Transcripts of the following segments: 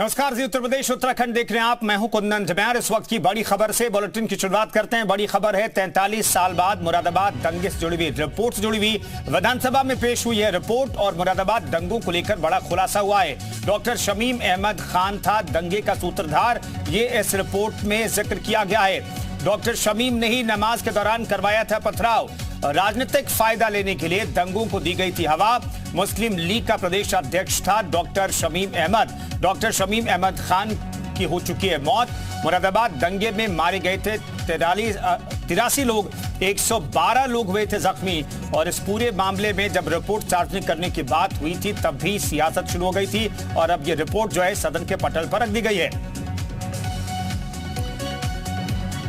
नमस्कार जी, उत्तर प्रदेश उत्तराखंड देख रहे हैं आप। मैं हूं कुंदन जमैर। इस वक्त की बड़ी खबर से बुलेटिन की शुरुआत करते हैं। बड़ी खबर है 43 साल बाद मुरादाबाद दंगे से जुड़ी हुई रिपोर्ट से जुड़ी हुई विधानसभा में पेश हुई है रिपोर्ट और मुरादाबाद दंगों को लेकर बड़ा खुलासा हुआ है। डॉक्टर शमीम अहमद खान था दंगे का सूत्रधार, ये इस रिपोर्ट में जिक्र किया गया है। डॉक्टर शमीम ने ही नमाज के दौरान करवाया था पथराव। राजनीतिक फायदा लेने के लिए दंगों को दी गई थी हवा। मुस्लिम लीग का प्रदेश अध्यक्ष था डॉक्टर शमीम अहमद। डॉक्टर शमीम अहमद खान की हो चुकी है मौत। मुरादाबाद दंगे में मारे गए थे 83 लोग, 112 लोग हुए थे जख्मी। और इस पूरे मामले में जब रिपोर्ट सार्वजनिक करने की बात हुई थी तब भी सियासत शुरू हो गई थी और अब यह रिपोर्ट जो है सदन के पटल पर रख दी गई है।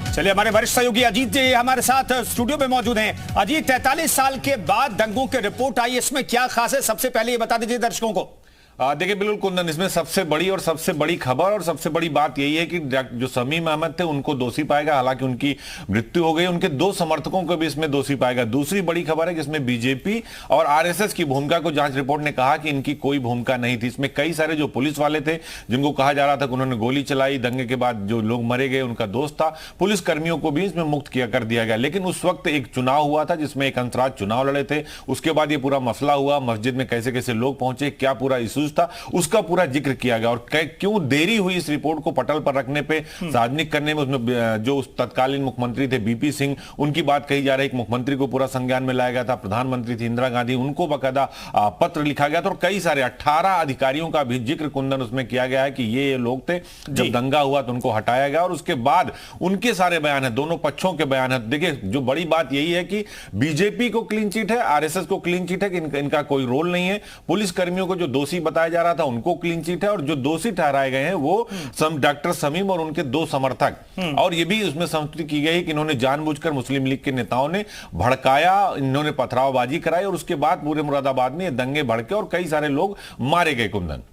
चलिए, हमारे वरिष्ठ सहयोगी अजीत जी हमारे साथ स्टूडियो में मौजूद हैं। अजीत, 43 साल के बाद दंगों की रिपोर्ट आई, इसमें क्या खास है? सबसे पहले ये बता दीजिए दर्शकों को। देखिए, बिल्कुल कुंदन, इसमें सबसे बड़ी खबर और सबसे बड़ी बात यही है कि जो शमीम अहमद थे उनको दोषी पाएगा। हालांकि उनकी मृत्यु हो गई, उनके 2 समर्थकों को भी इसमें दोषी पाएगा। दूसरी बड़ी खबर है कि इसमें बीजेपी और आरएसएस की भूमिका को जांच रिपोर्ट ने कहा कि इनकी कोई भूमिका नहीं थी। इसमें कई सारे जो पुलिस वाले थे जिनको कहा जा रहा था कि उन्होंने गोली चलाई, दंगे के बाद जो लोग मरे गए उनका दोस्त था, पुलिस कर्मियों को भी इसमें मुक्त कर दिया गया। लेकिन उस वक्त एक चुनाव हुआ था जिसमें एक अंतर्राज चुनाव लड़े थे। उसके बाद ये पूरा मसला हुआ, मस्जिद में कैसे कैसे लोग पहुंचे, क्या पूरा इश्यूज था, उसका पूरा जिक्र किया गया। और क्यों देरी हुई इस रिपोर्ट को पटल पर रखने पे, सार्वजनिक करने में। उसमें जो तत्कालीन मुख्यमंत्री थे बीपी सिंह, उनकी बात कही जा रही है। मुख्यमंत्री को पूरा संज्ञान में लाया गया था। प्रधानमंत्री थी इंदिरा गांधी, उनको बाकायदा पत्र लिखा गया था। और कई सारे 18 अधिकारियों का भी जिक्र कुंदन उसमें किया गया है कि ये लोग थे, जब दंगा हुआ तो उनको हटाया गया। और उसके बाद उनके सारे बयान है, दोनों पक्षों के बयान है। देखिए, जो बड़ी बात यही है कि बीजेपी को क्लीन चिट है, आरएसएस को क्लीन चिट है कि इनका कोई रोल नहीं है। पुलिस कर्मियों को जो दोषी बताया जा रहा था उनको क्लीन चिट है और जो दोषी ठहराए गए हैं वो डॉक्टर शमीम और उनके 2 समर्थक। और ये भी उसमें संस्तुति की गई कि इन्होंने जानबूझकर मुस्लिम लीग के नेताओं ने भड़काया, इन्होंने पथरावबाजी कराई और उसके बाद पूरे मुरादाबाद में ये दंगे भड़के और कई सारे लोग मारे गए। कुंदन,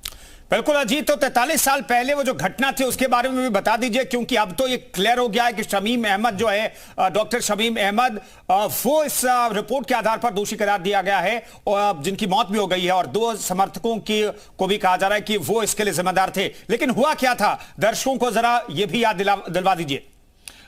बिल्कुल अजीत, तो 43 साल पहले वो जो घटना थी उसके बारे में भी बता दीजिए, क्योंकि अब तो ये क्लियर हो गया है कि शमीम अहमद जो है, डॉक्टर शमीम अहमद, वो इस रिपोर्ट के आधार पर दोषी करार दिया गया है और जिनकी मौत भी हो गई है। और 2 समर्थकों की को भी कहा जा रहा है कि वो इसके लिए जिम्मेदार थे। लेकिन हुआ क्या था, दर्शकों को जरा ये भी याद दिलवा दीजिए।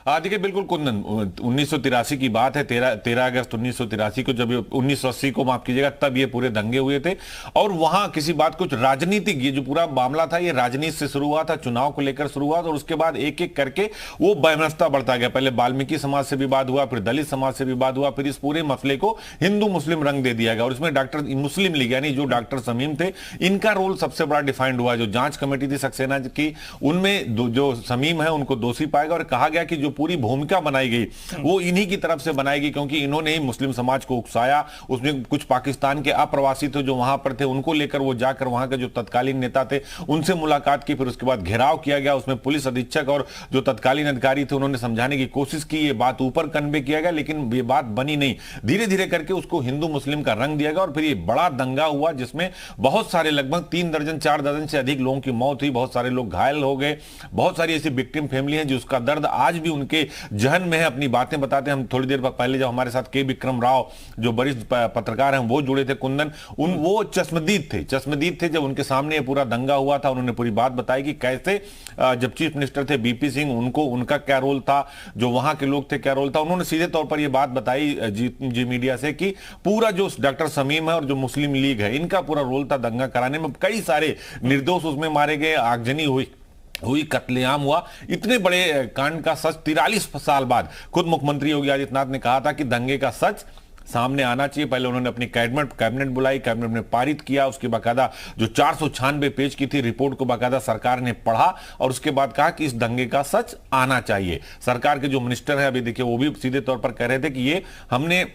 देखिए, बिल्कुल कुंदन, 1983 की बात है। 13 अगस्त 1983 को, जब 1980 को माफ कीजिएगा, तब ये पूरे दंगे हुए थे। और वहां किसी बात, कुछ राजनीतिक, ये जो पूरा मामला था ये राजनीति से शुरू हुआ था, चुनाव को लेकर शुरू हुआ था। और उसके बाद एक एक करके वो वैमनस्यता बढ़ता गया। पहले वाल्मीकि समाज से विवाद हुआ, फिर दलित समाज से विवाद हुआ, फिर इस पूरे मसले को हिंदू मुस्लिम रंग दे दिया गया। और इसमें डॉक्टर मुस्लिम लीग यानी जो डॉक्टर शमीम थे, इनका रोल सबसे बड़ा डिफाइंड हुआ। जो जांच कमेटी थी सक्सेना की, उनमें जो शमीम है उनको दोषी पाएगा। और कहा गया कि जो पूरी भूमिका बनाई गई वो इन्हीं की तरफ से बनाई गई, क्योंकि इन्होंने ही मुस्लिम समाज को उकसाया। उसमें कुछ पाकिस्तान के अप्रवासी थे जो वहां पर थे, उनको लेकर वो जाकर वहां के जो तत्कालीन नेता थे उनसे मुलाकात की। फिर उसके बाद घेराव किया गया। उसमें पुलिस अधीक्षक और जो तत्कालीन अधिकारी थे उन्होंने समझाने की कोशिश की, ये बात ऊपर कन्वे किया गया, लेकिन ये बात बनी नहीं। धीरे धीरे करके उसको हिंदू मुस्लिम का रंग दिया गया और फिर ये बड़ा दंगा हुआ जिसमें बहुत सारे, लगभग 3 दर्जन 4 दर्जन से अधिक लोगों की मौत हुई। बहुत सारे लोग घायल हो गए। बहुत सारी ऐसी विक्टिम फैमिली है जिसका दर्द आज भी उनके जहन में है। अपनी बातें बताते हैं। हम थोड़ी देर पहले जब हमारे साथ के विक्रम राव जो वरिष्ठ पत्रकार हैं वो जुड़े थे कुंदन, वो चश्मदीद थे जब उनके सामने ये पूरा दंगा हुआ था। उन्होंने पूरी बात बताई कि कैसे जब चीफ मिनिस्टर थे बीपी सिंह, उनका क्या रोल था, जो वहां के लोग थे क्या रोल था। उन्होंने सीधे तौर पर यह बात बताई जी मीडिया से कि पूरा जो डॉक्टर शमीम है और जो मुस्लिम लीग है, इनका पूरा रोल था दंगा कराने में। कई सारे निर्दोष उसमें मारे गए, आगजनी हुई, कत्लेआम हुआ। इतने बड़े कांड का सच 43 साल बाद खुद मुख्यमंत्री योगी आदित्यनाथ ने कहा था कि दंगे का सच सामने आना चाहिए। पहले उन्होंने अपनी कैबिनेट बुलाई, कैबिनेट ने पारित किया। उसके बाकायदा जो 496 पेज की थी रिपोर्ट को बाकायदा सरकार ने पढ़ा और उसके बाद कहा कि इस दंगे का सच आना चाहिए। सरकार के जो मिनिस्टर है, अभी देखिए, वो भी सीधे तौर पर कह रहे थे कि ये हमने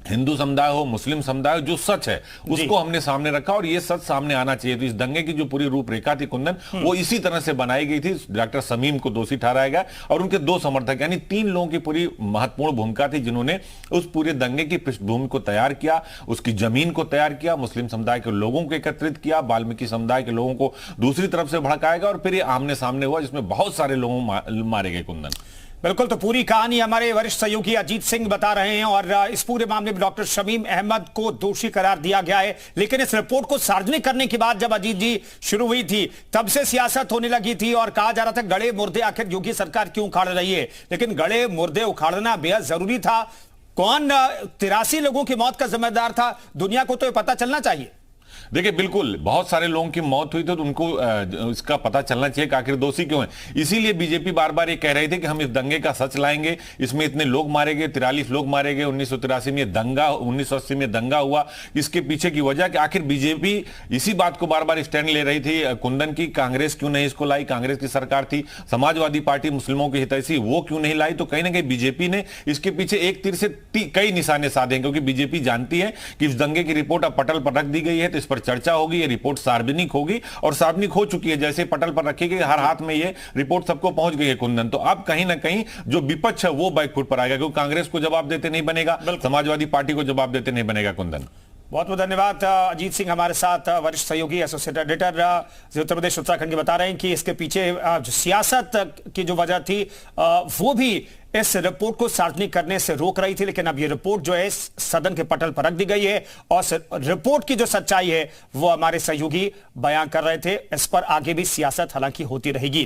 हिंदू समुदाय हो मुस्लिम समुदाय हो, जो सच है उसको हमने सामने रखा और ये सच सामने आना चाहिए। तो इस दंगे की जो पूरी रूपरेखा थी कुंदन, वो इसी तरह से बनाई गई थी। डॉक्टर शमीम को दोषी ठहराया गया और उनके 2 समर्थक, यानी 3 लोगों की पूरी महत्वपूर्ण भूमिका थी जिन्होंने उस पूरे दंगे की पृष्ठभूमि को तैयार किया, उसकी जमीन को तैयार किया, मुस्लिम समुदाय के लोगों को एकत्रित किया, वाल्मीकि समुदाय के लोगों को दूसरी तरफ से भड़काएगा और फिर ये आमने सामने हुआ जिसमें बहुत सारे लोग मारे गए। कुंदन, बिल्कुल, तो पूरी कहानी हमारे वरिष्ठ सहयोगी अजीत सिंह बता रहे हैं और इस पूरे मामले में डॉक्टर शमीम अहमद को दोषी करार दिया गया है। लेकिन इस रिपोर्ट को सार्वजनिक करने के बाद जब अजीत जी शुरू हुई थी तब से सियासत होने लगी थी और कहा जा रहा था गड़े मुर्दे आखिर योगी सरकार क्यों उखाड़ रही है। लेकिन गड़े मुर्दे उखाड़ना बेहद जरूरी था। कौन 83 लोगों की मौत का जिम्मेदार था, दुनिया को तो ये पता चलना चाहिए। देखिए, बिल्कुल बहुत सारे लोगों की मौत हुई तो उनको इसका पता चलना चाहिए कि आखिर दोषी क्यों है। इसीलिए बीजेपी बार बार ये कह रही थी कि हम इस दंगे का सच लाएंगे, इसमें इतने लोग मारे गए, 43 लोग मारे गए, 1983 में दंगा, 1980 में दंगा हुआ। इसके पीछे की वजह कि आखिर बीजेपी इसी बात को बार बार स्टैंड ले रही थी कुंदन की, कांग्रेस क्यों नहीं इसको लाई, कांग्रेस की सरकार थी, समाजवादी पार्टी मुस्लिमों की हितैषी वो क्यों नहीं लाई। तो कहीं ना कहीं बीजेपी ने इसके पीछे एक तीर से कई निशाने साधे, क्योंकि बीजेपी जानती है कि इस दंगे की रिपोर्ट अब पटल पर रख दी गई है तो इस पर चर्चा होगी, ये रिपोर्ट सार्वजनिक होगी और सार्वजनिक हो चुकी है। जैसे पटल पर रखी गई, हर हाथ में ये रिपोर्ट सबको पहुंच गई है कुंदन। तो अब कहीं ना कहीं जो विपक्ष है वो बैकफुट पर आएगा, क्योंकि कांग्रेस को जवाब देते नहीं बनेगा, समाजवादी पार्टी को जवाब देते नहीं बनेगा कुंदन। बहुत बहुत धन्यवाद अजीत सिंह, हमारे साथ वरिष्ठ सहयोगी एसोसिएट एडिटर उत्तर प्रदेश उत्तराखंड के बता रहे हैं कि इसके पीछे जो सियासत की जो वजह थी वो भी इस रिपोर्ट को सार्वजनिक करने से रोक रही थी। लेकिन अब ये रिपोर्ट जो है सदन के पटल पर रख दी गई है और रिपोर्ट की जो सच्चाई है वो हमारे सहयोगी बयां कर रहे थे। इस पर आगे भी सियासत हालांकि होती रहेगी।